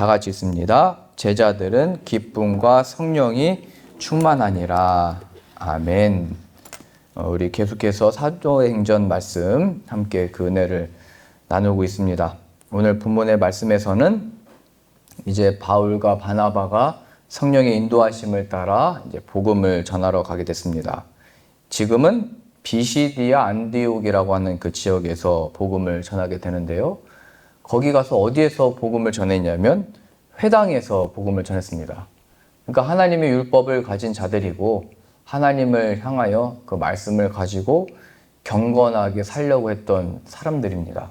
다 같이 있습니다. 제자들은 기쁨과 성령이 충만하니라. 아멘. 우리 계속해서 사도행전 말씀 함께 그 은혜를 나누고 있습니다. 오늘 본문의 말씀에서는 이제 바울과 바나바가 성령의 인도하심을 따라 이제 복음을 전하러 가게 됐습니다. 지금은 비시디아 안디옥이라고 하는 그 지역에서 복음을 전하게 되는데요. 거기 가서 어디에서 복음을 전했냐면 회당에서 복음을 전했습니다. 그러니까 하나님의 율법을 가진 자들이고 하나님을 향하여 그 말씀을 가지고 경건하게 살려고 했던 사람들입니다.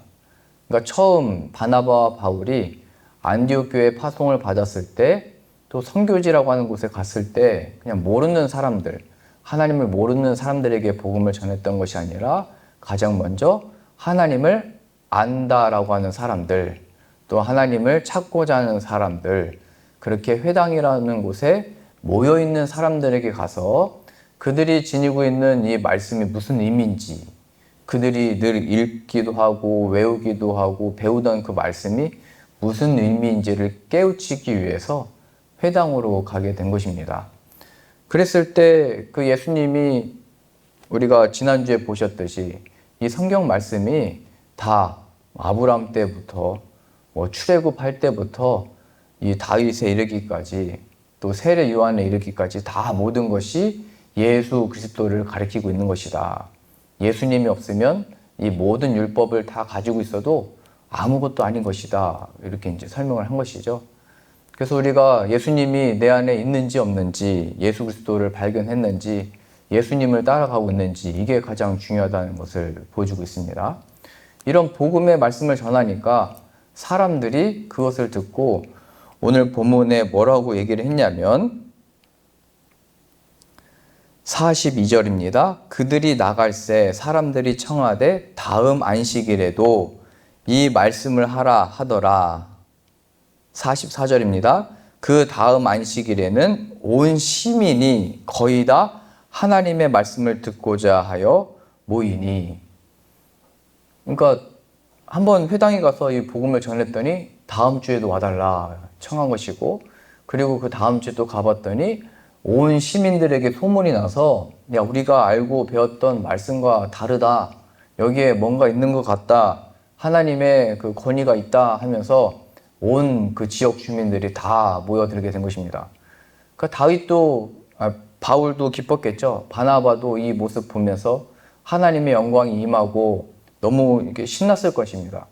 그러니까 처음 바나바와 바울이 안디옥 교회 파송을 받았을 때, 또 선교지라고 하는 곳에 갔을 때 그냥 모르는 사람들, 하나님을 모르는 사람들에게 복음을 전했던 것이 아니라 가장 먼저 하나님을 안다라고 하는 사람들, 또 하나님을 찾고자 하는 사람들, 그렇게 회당이라는 곳에 모여있는 사람들에게 가서 그들이 지니고 있는 이 말씀이 무슨 의미인지, 그들이 늘 읽기도 하고 외우기도 하고 배우던 그 말씀이 무슨 의미인지를 깨우치기 위해서 회당으로 가게 된 것입니다. 그랬을 때 그 예수님이 우리가 지난주에 보셨듯이 이 성경 말씀이 다 아브라함 때부터 출애굽할 때부터 이 다윗에 이르기까지 또 세례 요한에 이르기까지 다 모든 것이 예수 그리스도를 가리키고 있는 것이다. 예수님이 없으면 이 모든 율법을 다 가지고 있어도 아무것도 아닌 것이다. 이렇게 이제 설명을 한 것이죠. 그래서 우리가 예수님이 내 안에 있는지 없는지, 예수 그리스도를 발견했는지, 예수님을 따라가고 있는지, 이게 가장 중요하다는 것을 보여주고 있습니다. 이런 복음의 말씀을 전하니까 사람들이 그것을 듣고 오늘 본문에 뭐라고 얘기를 했냐면 42절입니다. 그들이 나갈새 사람들이 청하되 다음 안식일에도 이 말씀을 하라 하더라. 44절입니다. 그 다음 안식일에는 온 시민이 거의 다 하나님의 말씀을 듣고자 하여 모이니. 그러니까 한번 회당에 가서 이 복음을 전했더니 다음 주에도 와달라 청한 것이고, 그리고 그 다음 주에 또 가봤더니 온 시민들에게 소문이 나서 야, 우리가 알고 배웠던 말씀과 다르다, 여기에 뭔가 있는 것 같다, 하나님의 그 권위가 있다 하면서 온 그 지역 주민들이 다 모여들게 된 것입니다. 그러니까 다윗도 바울도 기뻤겠죠. 바나바도 이 모습 보면서 하나님의 영광이 임하고 너무 이렇게 신났을 것입니다.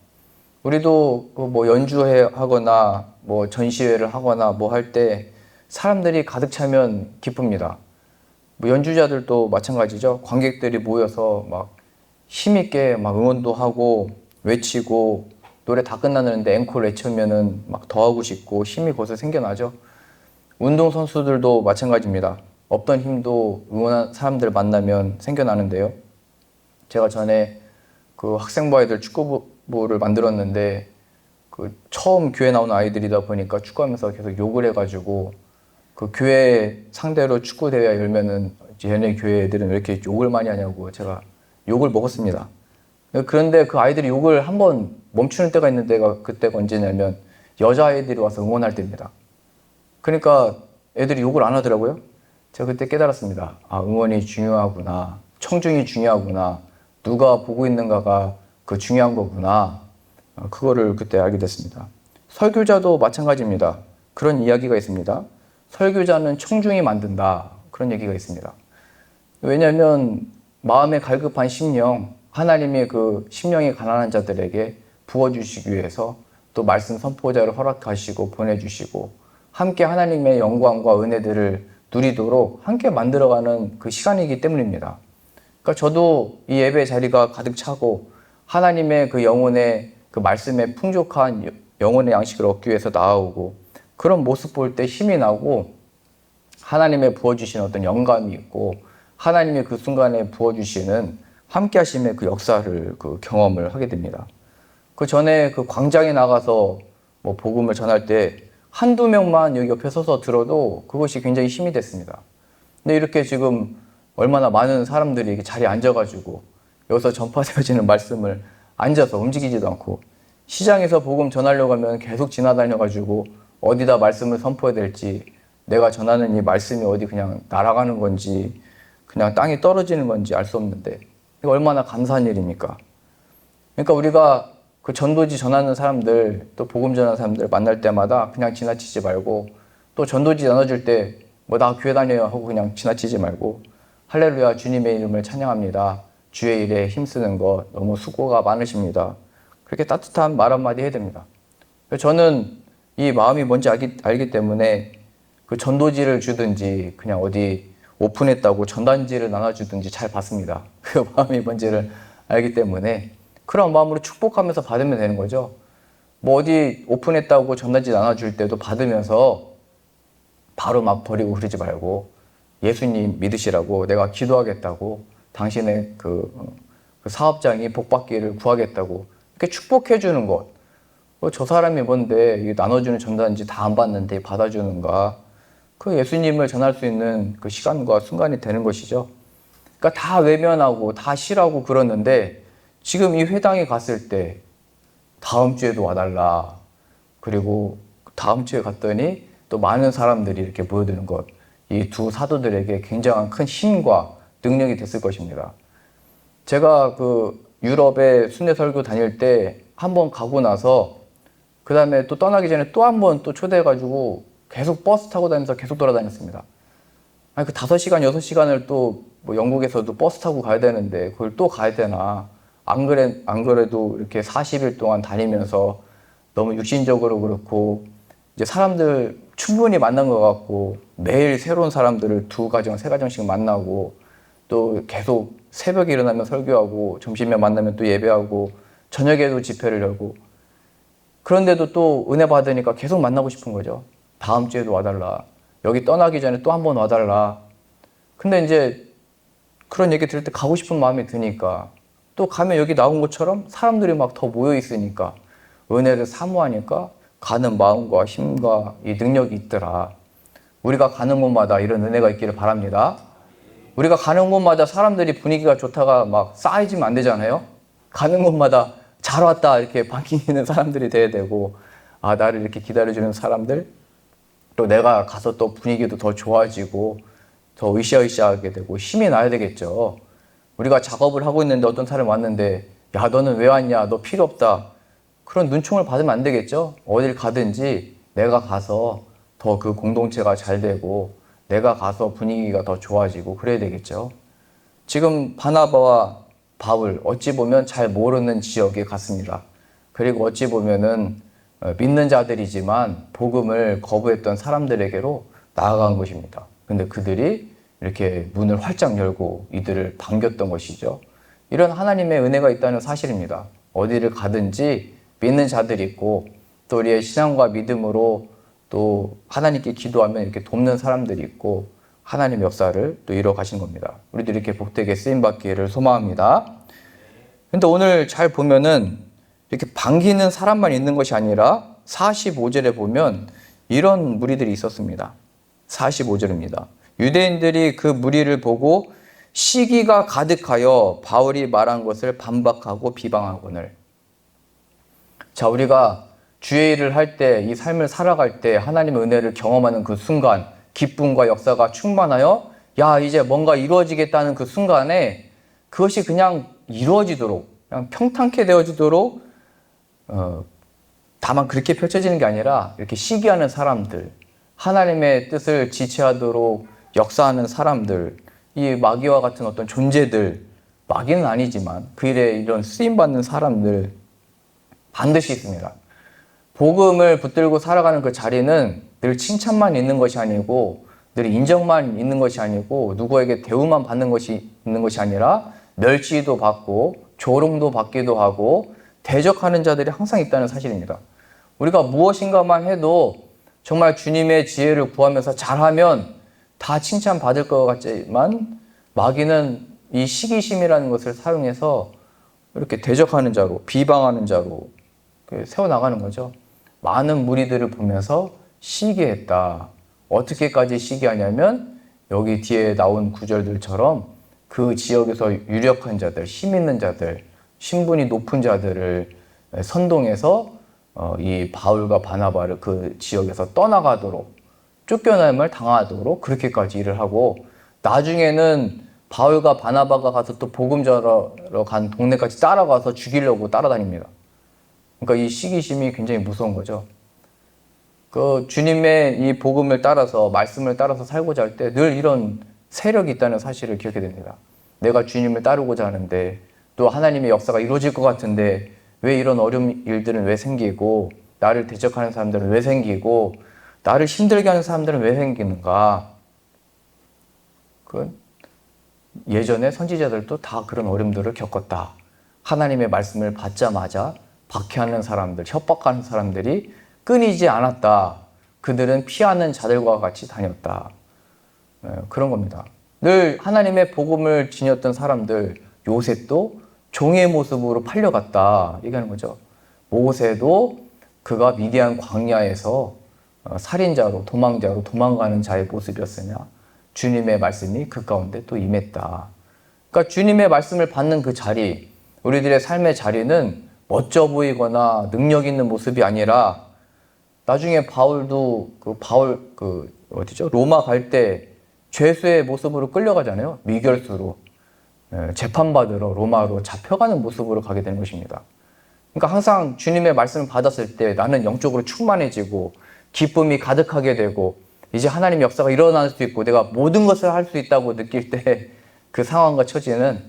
우리도 뭐 연주하거나 뭐 전시회를 하거나 뭐 할 때 사람들이 가득 차면 기쁩니다. 뭐 연주자들도 마찬가지죠. 관객들이 모여서 막 힘있게 막 응원도 하고 외치고, 노래 다 끝났는데 앵콜 외치면은 막 더 하고 싶고 힘이 거기서 생겨나죠. 운동선수들도 마찬가지입니다. 없던 힘도 응원한 사람들 만나면 생겨나는데요. 제가 전에 그 학생부 아이들 축구부를 만들었는데 그 처음 교회 나오는 아이들이다 보니까 축구하면서 계속 욕을 해가지고 그 교회 상대로 축구 대회 열면은 얘네 교회 애들은 왜 이렇게 욕을 많이 하냐고 제가 욕을 먹었습니다. 그런데 그 아이들이 욕을 한번 멈추는 때가 있는 데가, 그때가 언제냐면 여자아이들이 와서 응원할 때입니다. 그러니까 애들이 욕을 안 하더라고요. 제가 그때 깨달았습니다. 아, 응원이 중요하구나, 청중이 중요하구나, 누가 보고 있는가가 그 중요한 거구나, 그거를 그때 알게 됐습니다. 설교자도 마찬가지입니다. 그런 이야기가 있습니다. 설교자는 청중이 만든다, 그런 얘기가 있습니다. 왜냐하면 마음에 갈급한 심령, 하나님의 그 심령이 가난한 자들에게 부어주시기 위해서 또 말씀 선포자를 허락하시고 보내주시고 함께 하나님의 영광과 은혜들을 누리도록 함께 만들어가는 그 시간이기 때문입니다. 그러니까 저도 이 예배 자리가 가득 차고 하나님의 그 영혼의 그 말씀에 풍족한 영혼의 양식을 얻기 위해서 나아오고, 그런 모습 볼 때 힘이 나고 하나님의 부어주신 어떤 영감이 있고 하나님의 그 순간에 부어주시는 함께 하심의 그 역사를 그 경험을 하게 됩니다. 그 전에 그 광장에 나가서 뭐 복음을 전할 때 한두 명만 여기 옆에 서서 들어도 그것이 굉장히 힘이 됐습니다. 근데 이렇게 지금 얼마나 많은 사람들이 이렇게 자리에 앉아가지고 여기서 전파되어지는 말씀을 앉아서 움직이지도 않고, 시장에서 복음 전하려고 하면 계속 지나다녀가지고 어디다 말씀을 선포해야 될지, 내가 전하는 이 말씀이 어디 그냥 날아가는 건지 그냥 땅에 떨어지는 건지 알 수 없는데 이거 얼마나 감사한 일입니까? 그러니까 우리가 그 전도지 전하는 사람들, 또 복음 전하는 사람들 만날 때마다 그냥 지나치지 말고, 또 전도지 나눠줄 때 뭐 나 교회 다녀요 하고 그냥 지나치지 말고, 할렐루야 주님의 이름을 찬양합니다, 주의 일에 힘쓰는 것 너무 수고가 많으십니다, 그렇게 따뜻한 말 한마디 해야 됩니다. 저는 이 마음이 뭔지 알기 때문에 그 전도지를 주든지 그냥 어디 오픈했다고 전단지를 나눠주든지 잘 받습니다. 그 마음이 뭔지를 알기 때문에 그런 마음으로 축복하면서 받으면 되는 거죠. 뭐 어디 오픈했다고 전단지 나눠줄 때도 받으면서 바로 막 버리고 그러지 말고, 예수님 믿으시라고 내가 기도하겠다고, 당신의 그 사업장이 복받기를 구하겠다고 이렇게 축복해 주는 것. 저 사람이 뭔데 나눠주는 전단지 다 안 받는데 받아주는가. 그 예수님을 전할 수 있는 그 시간과 순간이 되는 것이죠. 그러니까 다 외면하고 다 싫어하고 그러는데, 지금 이 회당에 갔을 때 다음 주에도 와달라, 그리고 다음 주에 갔더니 또 많은 사람들이 이렇게 모여드는 것, 이 두 사도들에게 굉장한 큰 힘과 능력이 됐을 것입니다. 제가 그 유럽에 순회 설교 다닐 때 한 번 가고 나서 그 다음에 또 떠나기 전에 또 한 번 또 초대해가지고 계속 버스 타고 다니면서 계속 돌아다녔습니다. 아니 그 5시간, 6시간을 또 뭐 영국에서도 버스 타고 가야 되는데 그걸 또 가야 되나. 안 그래도 이렇게 40일 동안 다니면서 너무 육신적으로 그렇고, 이제 사람들 충분히 만난 것 같고, 매일 새로운 사람들을 2가정, 3가정씩 만나고, 또 계속 새벽에 일어나면 설교하고, 점심에 만나면 또 예배하고, 저녁에도 집회를 열고, 그런데도 또 은혜 받으니까 계속 만나고 싶은 거죠. 다음 주에도 와달라, 여기 떠나기 전에 또 한 번 와달라. 근데 이제 그런 얘기 들을 때 가고 싶은 마음이 드니까, 또 가면 여기 나온 것처럼 사람들이 막 더 모여 있으니까 은혜를 사모하니까 가는 마음과 힘과 이 능력이 있더라. 우리가 가는 곳마다 이런 은혜가 있기를 바랍니다. 우리가 가는 곳마다 사람들이 분위기가 좋다가 막 쌓이지면 안 되잖아요. 가는 곳마다 잘 왔다 이렇게 반기는 사람들이 돼야 되고, 아 나를 이렇게 기다려주는 사람들, 또 내가 가서 또 분위기도 더 좋아지고 더 으쌰으쌰하게 되고 힘이 나야 되겠죠. 우리가 작업을 하고 있는데 어떤 사람이 왔는데, 야 너는 왜 왔냐, 너 필요 없다, 그런 눈총을 받으면 안 되겠죠. 어딜 가든지 내가 가서 더 그 공동체가 잘 되고, 내가 가서 분위기가 더 좋아지고 그래야 되겠죠. 지금 바나바와 바울, 어찌 보면 잘 모르는 지역에 갔습니다. 그리고 어찌 보면은 믿는 자들이지만 복음을 거부했던 사람들에게로 나아간 것입니다. 근데 그들이 이렇게 문을 활짝 열고 이들을 반겼던 것이죠. 이런 하나님의 은혜가 있다는 사실입니다. 어디를 가든지 믿는 자들이 있고, 또 우리의 신앙과 믿음으로 또 하나님께 기도하면 이렇게 돕는 사람들이 있고, 하나님의 역사를 또 이루어 가신 겁니다. 우리도 이렇게 복되게 쓰임받기를 소망합니다. 근데 오늘 잘 보면은 이렇게 반기는 사람만 있는 것이 아니라 45절에 보면 이런 무리들이 있었습니다. 45절입니다. 유대인들이 그 무리를 보고 시기가 가득하여 바울이 말한 것을 반박하고 비방하거늘. 자, 우리가 주의 일을 할 때, 이 삶을 살아갈 때 하나님의 은혜를 경험하는 그 순간, 기쁨과 역사가 충만하여 야 이제 뭔가 이루어지겠다는 그 순간에 그것이 그냥 이루어지도록, 그냥 평탄케 되어지도록 다만 그렇게 펼쳐지는 게 아니라 이렇게 시기하는 사람들, 하나님의 뜻을 지체하도록 역사하는 사람들, 이 마귀와 같은 어떤 존재들, 마귀는 아니지만 그 일에 이런 쓰임받는 사람들 반드시 있습니다. 복음을 붙들고 살아가는 그 자리는 늘 칭찬만 있는 것이 아니고, 늘 인정만 있는 것이 아니고, 누구에게 대우만 받는 것이 있는 것이 아니라 멸시도 받고 조롱도 받기도 하고 대적하는 자들이 항상 있다는 사실입니다. 우리가 무엇인가만 해도 정말 주님의 지혜를 구하면서 잘하면 다 칭찬받을 것 같지만, 마귀는 이 시기심이라는 것을 사용해서 이렇게 대적하는 자로, 비방하는 자로 세워나가는 거죠. 많은 무리들을 보면서 시기했다. 어떻게까지 시기하냐면 여기 뒤에 나온 구절들처럼 그 지역에서 유력한 자들, 힘 있는 자들, 신분이 높은 자들을 선동해서 이 바울과 바나바를 그 지역에서 떠나가도록 쫓겨남을 당하도록 그렇게까지 일을 하고 나중에는 바울과 바나바가 가서 또 복음 전하러 간 동네까지 따라가서 죽이려고 따라다닙니다. 그러니까 이 시기심이 굉장히 무서운 거죠. 그 주님의 이 복음을 따라서 말씀을 따라서 살고자 할 때 늘 이런 세력이 있다는 사실을 기억해야 됩니다. 내가 주님을 따르고자 하는데 또 하나님의 역사가 이루어질 것 같은데 왜 이런 어려운 일들은 왜 생기고 나를 대적하는 사람들은 왜 생기고 나를 힘들게 하는 사람들은 왜 생기는가? 예전에 선지자들도 다 그런 어려움들을 겪었다. 하나님의 말씀을 받자마자 박해하는 사람들, 협박하는 사람들이 끊이지 않았다. 그들은 피하는 자들과 같이 다녔다. 그런 겁니다. 늘 하나님의 복음을 지녔던 사람들, 요셉도 종의 모습으로 팔려갔다 얘기하는 거죠. 모세도 그가 미디안 광야에서 살인자로 도망자로 도망가는 자의 모습이었으며 주님의 말씀이 그 가운데 또 임했다. 그러니까 주님의 말씀을 받는 그 자리, 우리들의 삶의 자리는 멋져 보이거나 능력 있는 모습이 아니라 나중에 바울도 로마 갈 때 죄수의 모습으로 끌려가잖아요. 미결수로 재판받으러 로마로 잡혀가는 모습으로 가게 되는 것입니다. 그러니까 항상 주님의 말씀을 받았을 때 나는 영적으로 충만해지고 기쁨이 가득하게 되고 이제 하나님의 역사가 일어날 수 있고 내가 모든 것을 할 수 있다고 느낄 때 그 상황과 처지는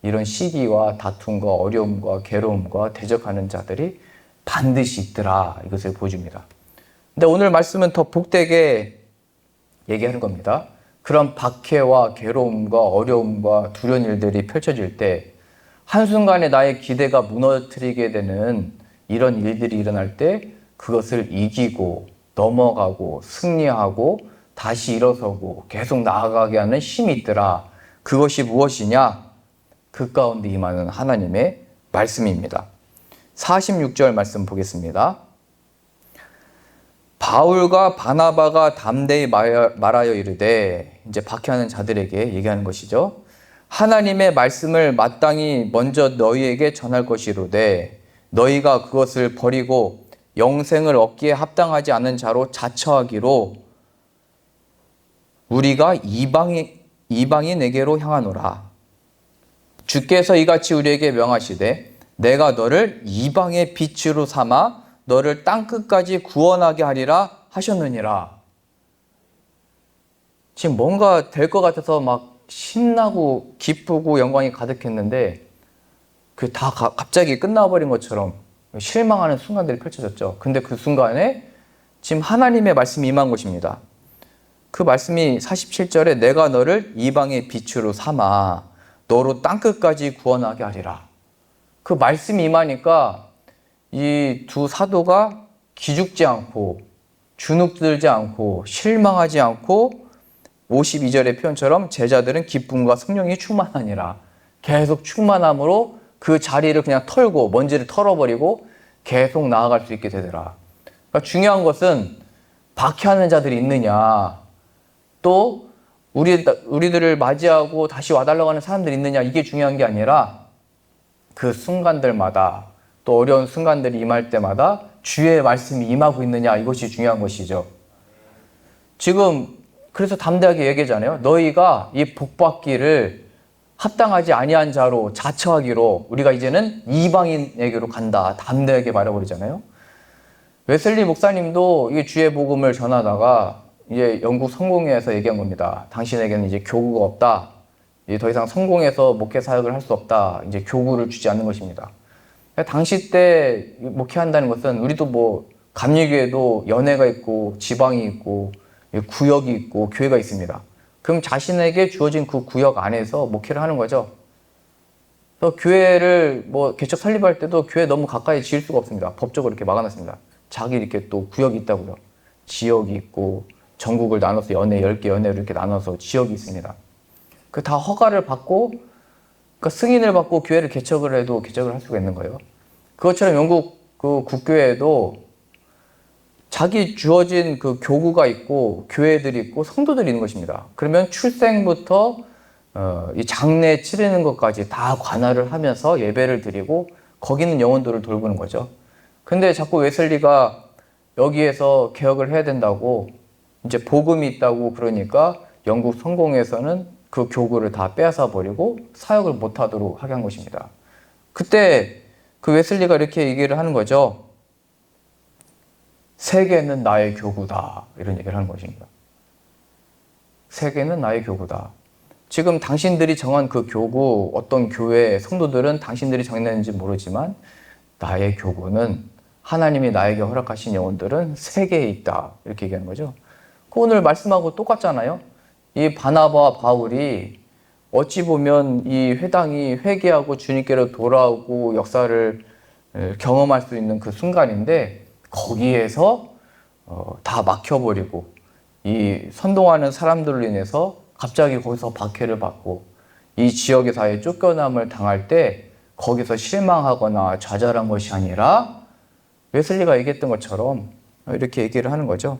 이런 시기와 다툼과 어려움과 괴로움과 대적하는 자들이 반드시 있더라. 이것을 보여줍니다. 근데 오늘 말씀은 더 복되게 얘기하는 겁니다. 그런 박해와 괴로움과 어려움과 두려운 일들이 펼쳐질 때 한순간에 나의 기대가 무너뜨리게 되는 이런 일들이 일어날 때 그것을 이기고 넘어가고 승리하고 다시 일어서고 계속 나아가게 하는 힘이 있더라. 그것이 무엇이냐? 그 가운데 임하는 하나님의 말씀입니다. 46절 말씀 보겠습니다. 바울과 바나바가 담대히 말하여 이르되, 이제 박해하는 자들에게 얘기하는 것이죠. 하나님의 말씀을 마땅히 먼저 너희에게 전할 것이로되 너희가 그것을 버리고 영생을 얻기에 합당하지 않은 자로 자처하기로 우리가 이방인에게로 향하노라. 주께서 이같이 우리에게 명하시되 내가 너를 이방의 빛으로 삼아 너를 땅끝까지 구원하게 하리라 하셨느니라. 지금 뭔가 될 것 같아서 막 신나고 기쁘고 영광이 가득했는데 그 다 갑자기 끝나버린 것처럼 실망하는 순간들이 펼쳐졌죠. 근데 그 순간에 지금 하나님의 말씀이 임한 것입니다. 그 말씀이 47절에 내가 너를 이방의 빛으로 삼아 너로 땅끝까지 구원하게 하리라. 그 말씀이 임하니까 이 두 사도가 기죽지 않고 주눅들지 않고 실망하지 않고 52절의 표현처럼 제자들은 기쁨과 성령이 충만하니라. 계속 충만함으로 그 자리를 그냥 털고 먼지를 털어버리고 계속 나아갈 수 있게 되더라. 그러니까 중요한 것은 박해하는 자들이 있느냐, 또 우리들을 맞이하고 다시 와달라고 하는 사람들이 있느냐, 이게 중요한 게 아니라 그 순간들마다 또 어려운 순간들이 임할 때마다 주의 말씀이 임하고 있느냐, 이것이 중요한 것이죠. 지금 그래서 담대하게 얘기하잖아요. 너희가 이 복받기를 합당하지 아니한 자로 자처하기로 우리가 이제는 이방인에게로 간다. 담대하게 말해버리잖아요. 웨슬리 목사님도 이 주의 복음을 전하다가 이제 영국 성공회에서 얘기한 겁니다. 당신에게는 이제 교구가 없다. 이제 더 이상 성공해서 목회 사역을 할 수 없다. 이제 교구를 주지 않는 것입니다. 당시 때 목회한다는 것은 우리도 뭐 감리교회도 연회가 있고 지방이 있고 구역이 있고 교회가 있습니다. 그럼 자신에게 주어진 그 구역 안에서 목회를 하는 거죠. 그래서 교회를 뭐 개척 설립할 때도 교회 너무 가까이 지을 수가 없습니다. 법적으로 이렇게 막아놨습니다. 자기 이렇게 또 구역이 있다고요. 지역이 있고 전국을 나눠서 연회 10개 연회를 이렇게 나눠서 지역이 있습니다. 그 다 허가를 받고 그러니까 승인을 받고 교회를 개척을 해도 개척을 할 수가 있는 거예요. 그것처럼 영국 그 국교회에도 자기 주어진 그 교구가 있고 교회들이 있고 성도들이 있는 것입니다. 그러면 출생부터 이 장례 치르는 것까지 다 관할을 하면서 예배를 드리고 거기는 영혼들을 돌보는 거죠. 근데 자꾸 웨슬리가 여기에서 개혁을 해야 된다고 이제 복음이 있다고 그러니까 영국 성공에서는 그 교구를 다 빼앗아 버리고 사역을 못하도록 하게 한 것입니다. 그때 그 웨슬리가 이렇게 얘기를 하는 거죠. 세계는 나의 교구다. 이런 얘기를 하는 것입니다. 세계는 나의 교구다. 지금 당신들이 정한 그 교구, 어떤 교회 성도들은 당신들이 정했는지 모르지만 나의 교구는 하나님이 나에게 허락하신 영혼들은 세계에 있다. 이렇게 얘기하는 거죠. 그 오늘 말씀하고 똑같잖아요. 이 바나바와 바울이 어찌 보면 이 회당이 회개하고 주님께로 돌아오고 역사를 경험할 수 있는 그 순간인데 거기에서 다 막혀버리고 이 선동하는 사람들로 인해서 갑자기 거기서 박해를 받고 이 지역의 사회에 쫓겨남을 당할 때 거기서 실망하거나 좌절한 것이 아니라 웨슬리가 얘기했던 것처럼 이렇게 얘기를 하는 거죠.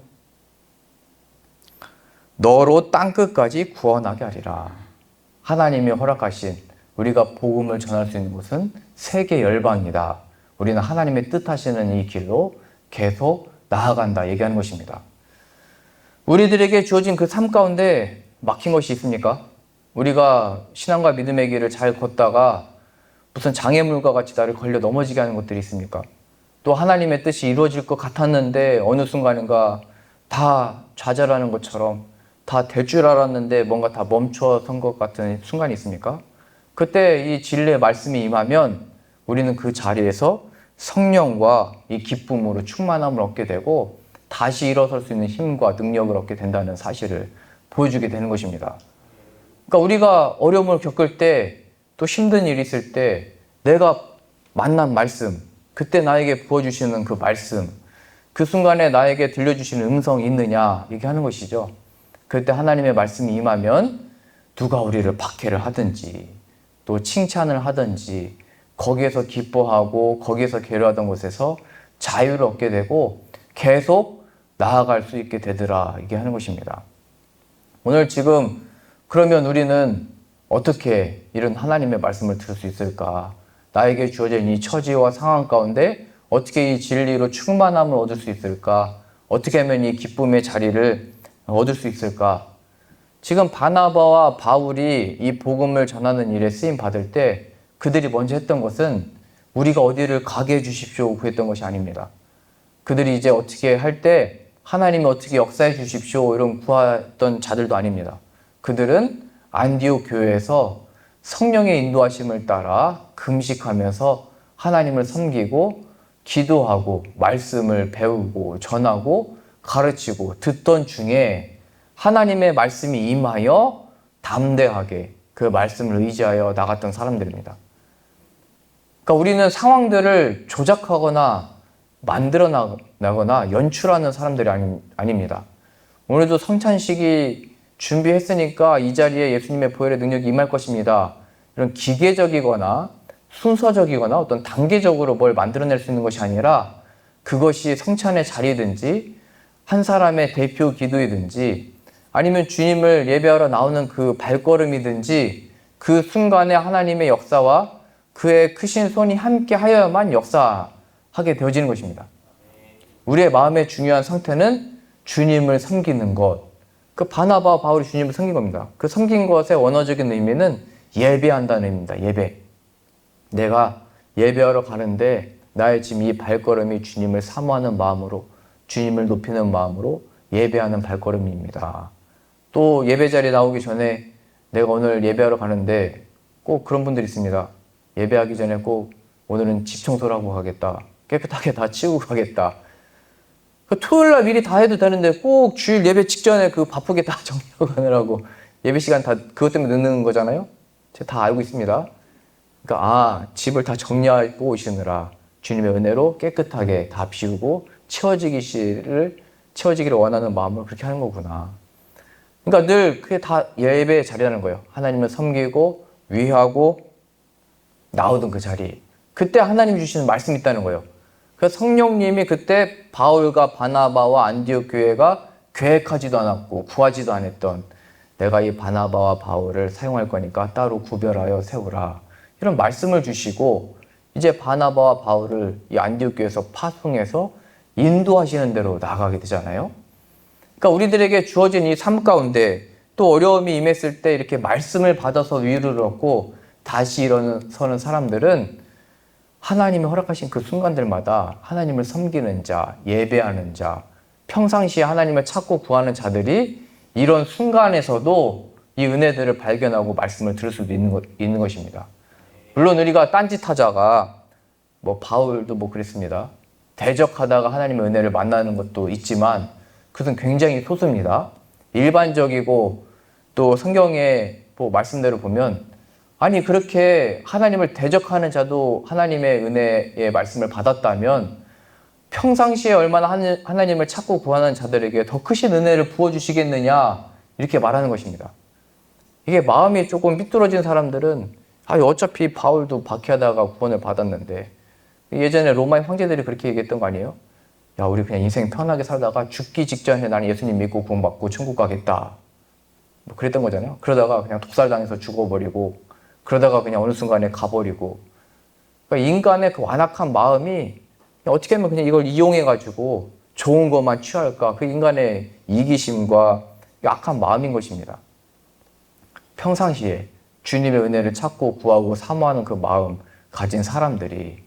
너로 땅끝까지 구원하게 하리라. 하나님이 허락하신 우리가 복음을 전할 수 있는 곳은 세계 열방이다. 우리는 하나님의 뜻하시는 이 길로 계속 나아간다 얘기하는 것입니다. 우리들에게 주어진 그 삶 가운데 막힌 것이 있습니까? 우리가 신앙과 믿음의 길을 잘 걷다가 무슨 장애물과 같이 나를 걸려 넘어지게 하는 것들이 있습니까? 또 하나님의 뜻이 이루어질 것 같았는데 어느 순간인가 다 좌절하는 것처럼 다 될 줄 알았는데 뭔가 다 멈춰선 것 같은 순간이 있습니까? 그때 이 진리의 말씀이 임하면 우리는 그 자리에서 성령과 이 기쁨으로 충만함을 얻게 되고 다시 일어설 수 있는 힘과 능력을 얻게 된다는 사실을 보여주게 되는 것입니다. 그러니까 우리가 어려움을 겪을 때 또 힘든 일이 있을 때 내가 만난 말씀, 그때 나에게 부어주시는 그 말씀, 그 순간에 나에게 들려주시는 음성이 있느냐 얘기하는 것이죠. 그때 하나님의 말씀이 임하면 누가 우리를 박해를 하든지 또 칭찬을 하든지 거기에서 기뻐하고 거기에서 괴로워하던 곳에서 자유를 얻게 되고 계속 나아갈 수 있게 되더라 얘기하는 것입니다. 오늘 지금 그러면 우리는 어떻게 이런 하나님의 말씀을 들을 수 있을까? 나에게 주어진 이 처지와 상황 가운데 어떻게 이 진리로 충만함을 얻을 수 있을까? 어떻게 하면 이 기쁨의 자리를 얻을 수 있을까? 지금 바나바와 바울이 이 복음을 전하는 일에 쓰임 받을 때 그들이 먼저 했던 것은 우리가 어디를 가게 해주십시오 구했던 것이 아닙니다. 그들이 이제 어떻게 할 때 하나님이 어떻게 역사해 주십시오 이런 구했던 자들도 아닙니다. 그들은 안디옥 교회에서 성령의 인도하심을 따라 금식하면서 하나님을 섬기고 기도하고 말씀을 배우고 전하고 가르치고 듣던 중에 하나님의 말씀이 임하여 담대하게 그 말씀을 의지하여 나갔던 사람들입니다. 그러니까 우리는 상황들을 조작하거나 만들어 나거나 연출하는 사람들이 아닙니다. 오늘도 성찬식이 준비했으니까 이 자리에 예수님의 보혈의 능력이 임할 것입니다. 이런 기계적이거나 순서적이거나 어떤 단계적으로 뭘 만들어낼 수 있는 것이 아니라 그것이 성찬의 자리든지 한 사람의 대표 기도이든지 아니면 주님을 예배하러 나오는 그 발걸음이든지 그 순간에 하나님의 역사와 그의 크신 손이 함께 하여야만 역사하게 되어지는 것입니다. 우리의 마음의 중요한 상태는 주님을 섬기는 것. 그 바나바와 바울이 주님을 섬긴 겁니다. 그 섬긴 것의 원어적인 의미는 예배한다는 의미입니다. 예배. 내가 예배하러 가는데 나의 지금 이 발걸음이 주님을 사모하는 마음으로 주님을 높이는 마음으로 예배하는 발걸음입니다. 또 예배 자리에 나오기 전에 내가 오늘 예배하러 가는데 꼭 그런 분들이 있습니다. 예배하기 전에 꼭 오늘은 집 청소를 하고 가겠다. 깨끗하게 다 치우고 가겠다. 그 토요일날 미리 다 해도 되는데 꼭 주일 예배 직전에 그 바쁘게 다 정리하고 가느라고 예배 시간 다 그것 때문에 늦는 거잖아요. 제가 다 알고 있습니다. 그러니까 집을 다 정리하고 오시느라 주님의 은혜로 깨끗하게 다 비우고 채워지기를 원하는 마음으로 그렇게 하는 거구나. 그러니까 늘 그게 다 예배의 자리라는 거예요. 하나님을 섬기고 위하고 나오던 그 자리. 그때 하나님이 주시는 말씀이 있다는 거예요. 그래서 성령님이 그때 바울과 바나바와 안디옥 교회가 계획하지도 않았고 구하지도 않았던 내가 이 바나바와 바울을 사용할 거니까 따로 구별하여 세우라. 이런 말씀을 주시고 이제 바나바와 바울을 이 안디옥 교회에서 파송해서 인도하시는 대로 나가게 되잖아요. 그러니까 우리들에게 주어진 이 삶 가운데 또 어려움이 임했을 때 이렇게 말씀을 받아서 위로를 얻고 다시 일어서는 사람들은 하나님이 허락하신 그 순간들마다 하나님을 섬기는 자, 예배하는 자, 평상시에 하나님을 찾고 구하는 자들이 이런 순간에서도 이 은혜들을 발견하고 말씀을 들을 수도 있는 것입니다. 물론 우리가 딴짓하자가 바울도 그랬습니다. 대적하다가 하나님의 은혜를 만나는 것도 있지만 그것은 굉장히 소수입니다. 일반적이고 또 성경의 말씀대로 보면 아니 그렇게 하나님을 대적하는 자도 하나님의 은혜의 말씀을 받았다면 평상시에 얼마나 하나님을 찾고 구하는 자들에게 더 크신 은혜를 부어주시겠느냐 이렇게 말하는 것입니다. 이게 마음이 조금 삐뚤어진 사람들은 어차피 바울도 박해하다가 구원을 받았는데 예전에 로마의 황제들이 그렇게 얘기했던 거 아니에요? 야 우리 그냥 인생 편하게 살다가 죽기 직전에 나는 예수님 믿고 구원받고 천국 가겠다 그랬던 거잖아요. 그러다가 그냥 독살당해서 죽어버리고 그러다가 그냥 어느 순간에 가버리고 그러니까 인간의 그 완악한 마음이 어떻게 하면 그냥 이걸 이용해가지고 좋은 것만 취할까 그 인간의 이기심과 악한 마음인 것입니다. 평상시에 주님의 은혜를 찾고 구하고 사모하는 그 마음 가진 사람들이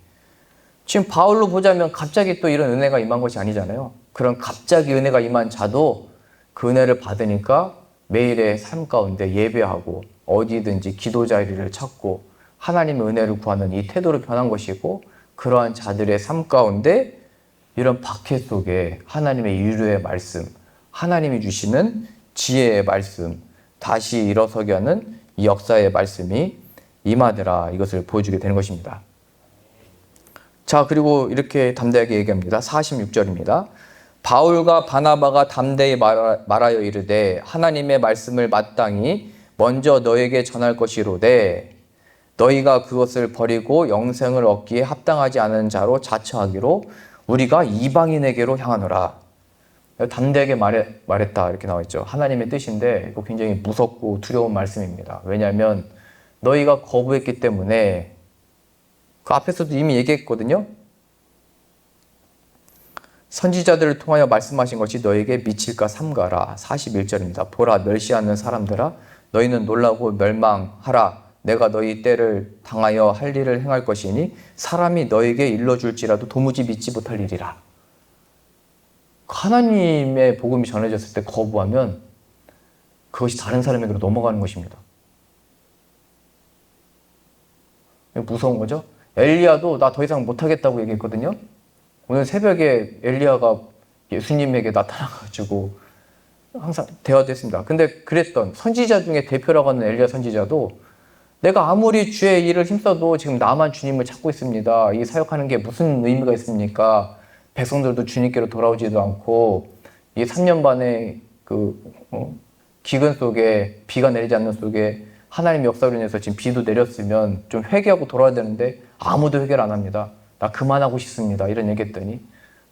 지금 바울로 보자면 갑자기 또 이런 은혜가 임한 것이 아니잖아요. 그런 갑자기 은혜가 임한 자도 그 은혜를 받으니까 매일의 삶 가운데 예배하고 어디든지 기도 자리를 찾고 하나님의 은혜를 구하는 이 태도로 변한 것이고 그러한 자들의 삶 가운데 이런 박해 속에 하나님의 위로의 말씀, 하나님이 주시는 지혜의 말씀, 다시 일어서게 하는 이 역사의 말씀이 임하더라 이것을 보여주게 되는 것입니다. 자, 그리고 이렇게 담대하게 얘기합니다. 46절입니다. 바울과 바나바가 담대히 말하여 이르되 하나님의 말씀을 마땅히 먼저 너에게 전할 것이로되 너희가 그것을 버리고 영생을 얻기에 합당하지 않은 자로 자처하기로 우리가 이방인에게로 향하노라. 담대하게 말했다 이렇게 나와 있죠. 하나님의 뜻인데 이거 굉장히 무섭고 두려운 말씀입니다. 왜냐하면 너희가 거부했기 때문에 그 앞에서도 이미 얘기했거든요. 선지자들을 통하여 말씀하신 것이 너에게 미칠까 삼가라. 41절입니다. 보라 멸시하는 사람들아 너희는 놀라고 멸망하라. 내가 너희 때를 당하여 할 일을 행할 것이니 사람이 너에게 일러줄지라도 도무지 믿지 못할 일이라. 하나님의 복음이 전해졌을 때 거부하면 그것이 다른 사람에게로 넘어가는 것입니다. 무서운 거죠? 엘리야도 나 더 이상 못하겠다고 얘기했거든요. 오늘 새벽에 엘리야가 예수님에게 나타나가지고 항상 대화도 했습니다. 근데 그랬던 선지자 중에 대표라고 하는 엘리야 선지자도 내가 아무리 주의 일을 힘써도 지금 나만 주님을 찾고 있습니다. 이 사역하는 게 무슨 의미가 있습니까? 백성들도 주님께로 돌아오지도 않고 이 3년 반의 기근 속에 비가 내리지 않는 속에 하나님의 역사로 인해서 지금 비도 내렸으면 좀 회개하고 돌아야 되는데 아무도 회개를 안 합니다. 나 그만하고 싶습니다. 이런 얘기했더니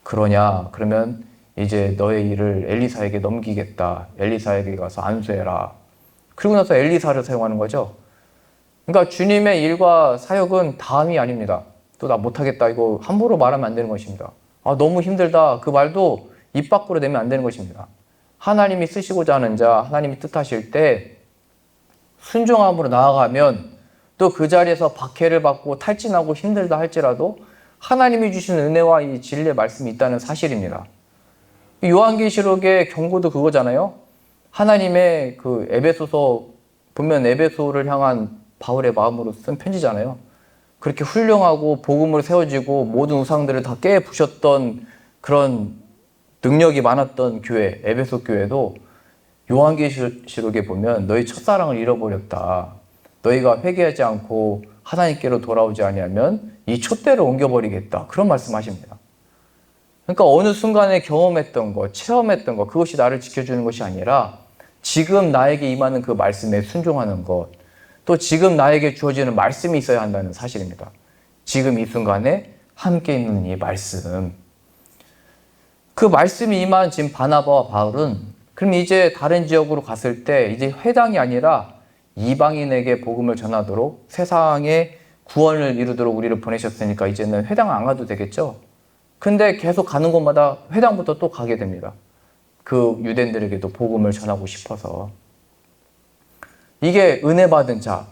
그러냐? 그러면 이제 너의 일을 엘리사에게 넘기겠다. 엘리사에게 가서 안수해라. 그리고 나서 엘리사를 사용하는 거죠. 그러니까 주님의 일과 사역은 다음이 아닙니다. 또 나 못하겠다. 이거 함부로 말하면 안 되는 것입니다. 너무 힘들다. 그 말도 입 밖으로 내면 안 되는 것입니다. 하나님이 쓰시고자 하는 자, 하나님이 뜻하실 때 순종함으로 나아가면 또 그 자리에서 박해를 받고 탈진하고 힘들다 할지라도 하나님이 주신 은혜와 이 진리의 말씀이 있다는 사실입니다. 요한계시록의 경고도 그거잖아요. 하나님의 그 에베소서 보면 에베소를 향한 바울의 마음으로 쓴 편지잖아요. 그렇게 훌륭하고 복음으로 세워지고 모든 우상들을 다 깨부셨던 그런 능력이 많았던 교회, 에베소 교회도 요한계시록에 보면 너희 첫사랑을 잃어버렸다. 너희가 회개하지 않고 하나님께로 돌아오지 아니하면 이 촛대를 옮겨버리겠다. 그런 말씀하십니다. 그러니까 어느 순간에 경험했던 것, 체험했던 것, 그것이 나를 지켜주는 것이 아니라 지금 나에게 임하는 그 말씀에 순종하는 것, 또 지금 나에게 주어지는 말씀이 있어야 한다는 사실입니다. 지금 이 순간에 함께 있는 이 말씀. 그 말씀이 임한 지금 바나바와 바울은 그럼 이제 다른 지역으로 갔을 때 이제 회당이 아니라 이방인에게 복음을 전하도록 세상에 구원을 이루도록 우리를 보내셨으니까 이제는 회당 안 가도 되겠죠? 근데 계속 가는 곳마다 회당부터 또 가게 됩니다. 그 유대인들에게도 복음을 전하고 싶어서. 이게 은혜 받은 자,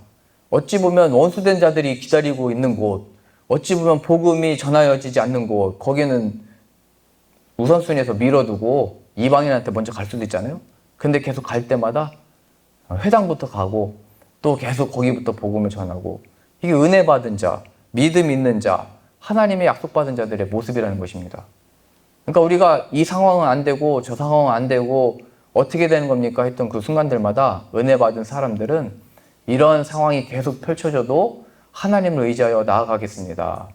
어찌 보면 원수된 자들이 기다리고 있는 곳, 어찌 보면 복음이 전하여지지 않는 곳, 거기는 우선순위에서 밀어두고 이방인한테 먼저 갈 수도 있잖아요. 근데 계속 갈 때마다 회당부터 가고 또 계속 거기부터 복음을 전하고, 이게 은혜 받은 자, 믿음 있는 자, 하나님의 약속받은 자들의 모습이라는 것입니다. 그러니까 우리가 이 상황은 안 되고 저 상황은 안 되고 어떻게 되는 겁니까? 했던 그 순간들마다 은혜 받은 사람들은 이런 상황이 계속 펼쳐져도 하나님을 의지하여 나아가겠습니다.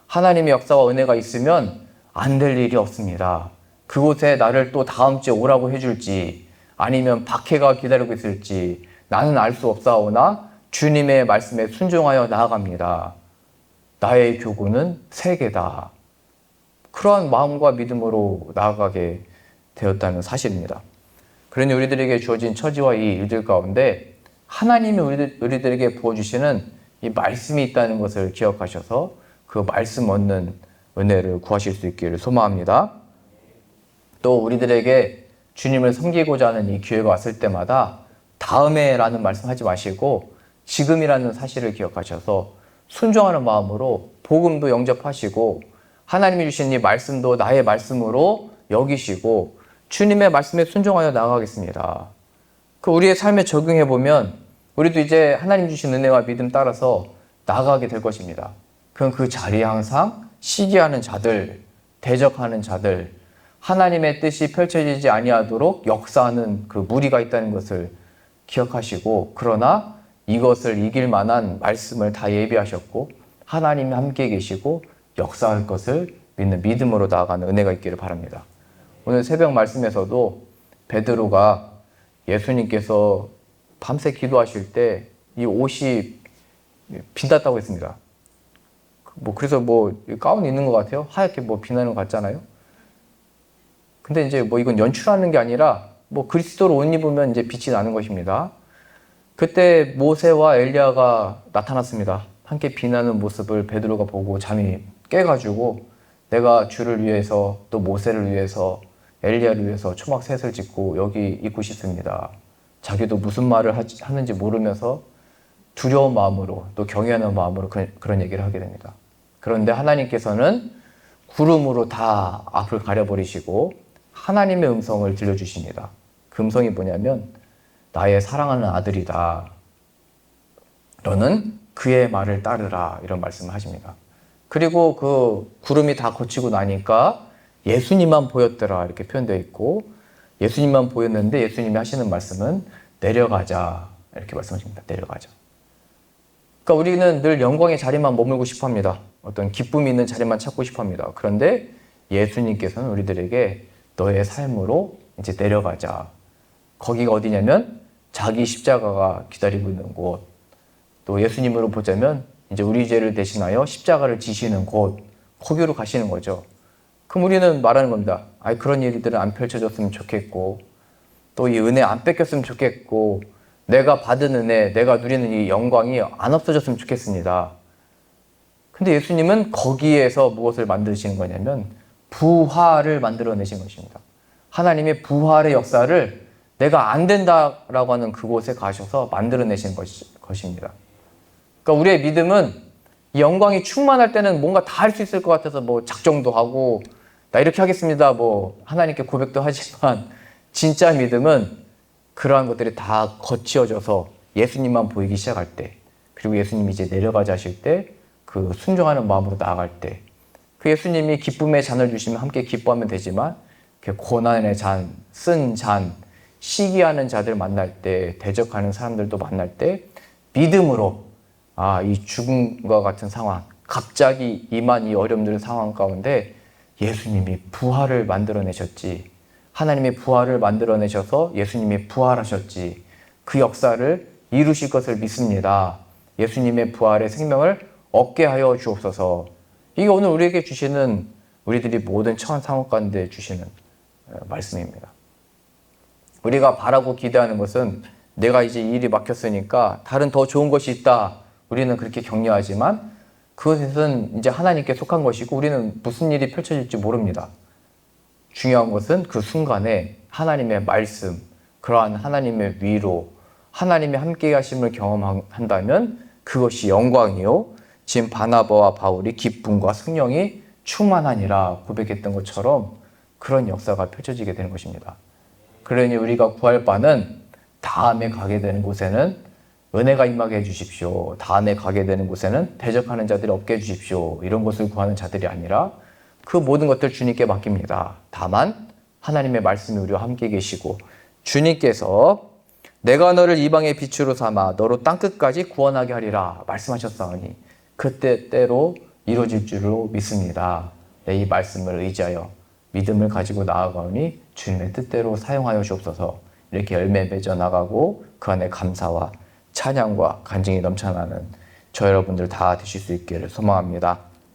하나님의 역사와 은혜가 있으면 안 될 일이 없습니다. 그곳에 나를 또 다음 주에 오라고 해줄지 아니면 박해가 기다리고 있을지 나는 알 수 없사오나 주님의 말씀에 순종하여 나아갑니다. 나의 교구는 세계다. 그러한 마음과 믿음으로 나아가게 되었다는 사실입니다. 그러니 우리들에게 주어진 처지와 이 일들 가운데 하나님이 우리들에게 부어주시는 이 말씀이 있다는 것을 기억하셔서 그 말씀 얻는 은혜를 구하실 수 있기를 소망합니다. 또 우리들에게 주님을 섬기고자 하는 이 기회가 왔을 때마다 다음에라는 말씀하지 마시고 지금이라는 사실을 기억하셔서 순종하는 마음으로 복음도 영접하시고 하나님이 주신 이 말씀도 나의 말씀으로 여기시고 주님의 말씀에 순종하여 나아가겠습니다. 그 우리의 삶에 적용해 보면 우리도 이제 하나님 주신 은혜와 믿음 따라서 나아가게 될 것입니다. 그럼 그 자리에 항상 시기하는 자들, 대적하는 자들, 하나님의 뜻이 펼쳐지지 아니하도록 역사하는 그 무리가 있다는 것을 기억하시고, 그러나 이것을 이길 만한 말씀을 다 예비하셨고 하나님이 함께 계시고 역사할 것을 믿는 믿음으로 나아가는 은혜가 있기를 바랍니다. 오늘 새벽 말씀에서도 베드로가 예수님께서 밤새 기도하실 때 이 옷이 빛났다고 했습니다. 그래서 가운이 있는 것 같아요. 하얗게 빛나는 것 같잖아요. 근데 이제 이건 연출하는 게 아니라 그리스도로 옷 입으면 이제 빛이 나는 것입니다. 그때 모세와 엘리야가 나타났습니다. 함께 빛나는 모습을 베드로가 보고 잠이 깨가지고 내가 주를 위해서 또 모세를 위해서 엘리야를 위해서 초막셋을 짓고 여기 있고 싶습니다. 자기도 무슨 말을 하는지 모르면서 두려운 마음으로 또 경외하는 마음으로 그런 얘기를 하게 됩니다. 그런데 하나님께서는 구름으로 다 앞을 가려버리시고 하나님의 음성을 들려주십니다. 그 음성이 뭐냐면 나의 사랑하는 아들이다. 너는 그의 말을 따르라. 이런 말씀을 하십니다. 그리고 그 구름이 다 거치고 나니까 예수님만 보였더라. 이렇게 표현되어 있고 예수님만 보였는데 예수님이 하시는 말씀은 내려가자. 이렇게 말씀하십니다. 내려가자. 그러니까 우리는 늘 영광의 자리만 머물고 싶어 합니다. 어떤 기쁨이 있는 자리만 찾고 싶어 합니다. 그런데 예수님께서는 우리들에게 너의 삶으로 이제 내려가자. 거기가 어디냐면 자기 십자가가 기다리고 있는 곳. 또 예수님으로 보자면 이제 우리 죄를 대신하여 십자가를 지시는 곳. 거기로 가시는 거죠. 그럼 우리는 말하는 겁니다. 그런 일들은 안 펼쳐졌으면 좋겠고 또 이 은혜 안 뺏겼으면 좋겠고 내가 받은 은혜, 내가 누리는 이 영광이 안 없어졌으면 좋겠습니다. 근데 예수님은 거기에서 무엇을 만드시는 거냐면 부활을 만들어내신 것입니다. 하나님의 부활의 역사를 내가 안 된다라고 하는 그곳에 가셔서 만들어내신 것입니다. 그러니까 우리의 믿음은 이 영광이 충만할 때는 뭔가 다 할 수 있을 것 같아서 작정도 하고 나 이렇게 하겠습니다. 하나님께 고백도 하지만 진짜 믿음은 그러한 것들이 다 거치어져서 예수님만 보이기 시작할 때, 그리고 예수님이 이제 내려가자 하실 때 그 순종하는 마음으로 나아갈 때, 그 예수님이 기쁨의 잔을 주시면 함께 기뻐하면 되지만 그 고난의 잔, 쓴 잔, 시기하는 자들 만날 때, 대적하는 사람들도 만날 때 믿음으로 이 죽음과 같은 상황, 갑자기 임한 이 어려움들의 상황 가운데 예수님이 부활을 만들어내셨지, 하나님이 부활을 만들어내셔서 예수님이 부활하셨지, 그 역사를 이루실 것을 믿습니다. 예수님의 부활의 생명을 얻게 하여 주옵소서. 이게 오늘 우리에게 주시는, 우리들이 모든 처한 상황 가운데 주시는 말씀입니다. 우리가 바라고 기대하는 것은 내가 이제 이 일이 막혔으니까 다른 더 좋은 것이 있다. 우리는 그렇게 격려하지만 그것은 이제 하나님께 속한 것이고 우리는 무슨 일이 펼쳐질지 모릅니다. 중요한 것은 그 순간에 하나님의 말씀, 그러한 하나님의 위로, 하나님의 함께 하심을 경험한다면 그것이 영광이요. 지금 바나바와 바울이 기쁨과 성령이 충만하니라 고백했던 것처럼 그런 역사가 펼쳐지게 되는 것입니다. 그러니 우리가 구할 바는 다음에 가게 되는 곳에는 은혜가 임하게 해주십시오. 다음에 가게 되는 곳에는 대적하는 자들이 없게 해주십시오. 이런 것을 구하는 자들이 아니라 그 모든 것들 주님께 맡깁니다. 다만 하나님의 말씀이 우리와 함께 계시고 주님께서 내가 너를 이방의 빛으로 삼아 너로 땅끝까지 구원하게 하리라 말씀하셨사오니 그때 때로 이루어질 줄로 믿습니다. 이 말씀을 의지하여 믿음을 가지고 나아가오니 주님의 뜻대로 사용하여 주옵소서. 이렇게 열매 맺어 나가고 그 안에 감사와 찬양과 간증이 넘쳐나는 저 여러분들 다 되실 수 있기를 소망합니다.